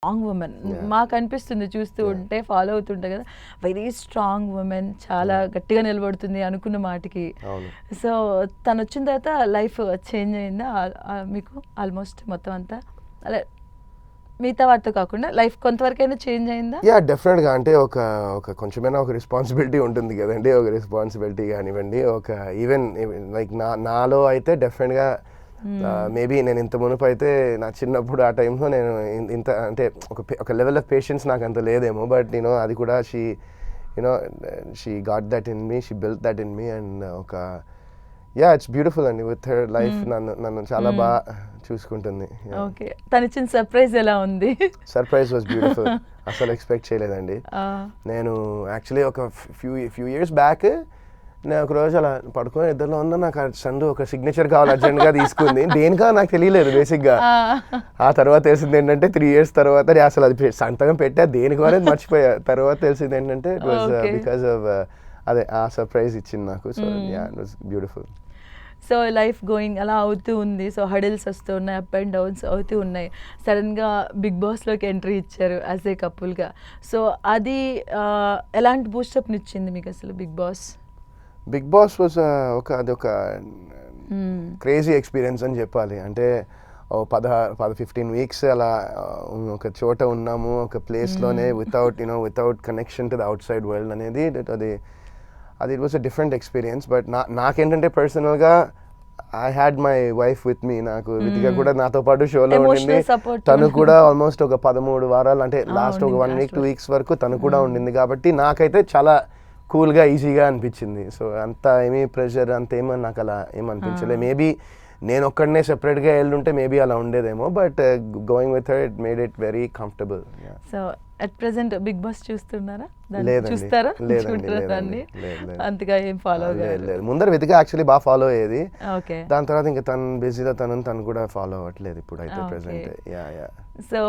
Strong women. మాకు అనిపిస్తుంది చూస్తూ ఉంటే, ఫాలో అవుతుంటే కదా, వెరీ స్ట్రాంగ్ ఉమెన్, చాలా గట్టిగా నిలబడుతుంది అనుకున్న మాటకి. సో తను వచ్చిన తర్వాత లైఫ్ చేంజ్ అయిందా మీకు? ఆల్మోస్ట్ మొత్తం అంతా అలా మిగతా వాటితో కాకుండా లైఫ్ కొంతవరకైనా చేంజ్ అయిందా? యా, డెఫినెట్గా. అంటే ఒక కొంచెమైనా ఒక రెస్పాన్సిబిలిటీ ఉంటుంది కదండి. ఒక రెస్పాన్సిబిలిటీ కానివ్వండి, ఒక ఈవెన్ లైక్ నాలో అయితే డెఫినెట్గా మేబీ నేను ఇంత మునుపు అయితే నా చిన్నప్పుడు ఆ టైంలో నేను ఇంత అంటే ఒక లెవెల్ ఆఫ్ పేషెన్స్ నాకు అంత లేదేమో. బట్ అది కూడా she got that in me, she built that in me. And it's beautiful అండి. విత్ హర్ లైఫ్ నన్ను చాలా బాగా చూసుకుంటుంది. ఓకే, తను ఇచ్చిన సర్ప్రైజ్ ఎలా ఉంది? Surprise was beautiful. అసలు ఎక్స్పెక్ట్ చేయలేదండి. నేను యాక్చువల్లీ ఒక ఫ్యూ ఇయర్స్ బ్యాక్ నేను ఒక రోజు అలా పడుకొని ఇద్దరిలో ఉన్నా, నాకు సందు ఒక సిగ్నేచర్ కావాలి అర్జెంట్గా తీసుకుంది. దేనికా నాకు తెలియలేదు బేసిక్గా. ఆ తర్వాత తెలిసింది ఏంటంటే 3 years తర్వాత అసలు అది సంతకం పెట్టా దేనికి అనేది మర్చిపోయా. తర్వాత తెలిసింది ఏంటంటే ఇట్ వాజ్ బికాస్ ఆఫ్ అదే ఆ సర్ప్రైజ్ ఇచ్చింది నాకు. So it was beautiful. So life going అలా అవుతూ ఉంది. సో హడిల్స్ వస్తూ ఉన్నాయి, అప్ అండ్ డౌన్స్ అవుతూ ఉన్నాయి. సడన్గా బిగ్ బాస్లోకి ఎంట్రీ ఇచ్చారు యాజ్ ఏ కపుల్గా. సో అది ఎలాంటి బూస్టప్ని ఇచ్చింది మీకు అసలు Bigg Boss? Bigg Boss was అదొక క్రేజీ ఎక్స్పీరియన్స్ అని చెప్పాలి. అంటే 15 weeks అలా ఒక చోట ఉన్నాము, ఒక ప్లేస్లోనే, without connection to the outside world అనేది అది it was a different experience. But నాకేంటంటే పర్సనల్గా I had my wife with me. నాకు రితిక కూడా నాతో పాటు షోలో ఉండింది. తను కూడా ఆల్మోస్ట్ ఒక 13 వారాలు అంటే లాస్ట్ ఒక 1 week 2 weeks వరకు తను కూడా ఉండింది. కాబట్టి నాకైతే చాలా కూల్గా ఈజీగా అనిపించింది. సో అంత ఏమీ ప్రెషర్ అంత ఏమని నాకు అలా ఏమనిపించలేదు. మేబీ నేను ఒక్కడనే సెపరేట్గా వెళ్ళుంటే మేబీ అలా ఉండేదేమో. But going with her it made it very comfortable. So at present Bigg Boss చూస్తున్నారా? చూస్తారా? అంతగా ఏం ఫాలో లేదు. ముందర వెతిక యాక్చువల్లీ బాగా ఫాలో అయ్యేది. ఓకే, దాని తర్వాత ఇంకా తను బిజీలో తను కూడా ఫాలో అవ్వట్లేదు ఇప్పుడు అయితే ప్రెసెంట్. సో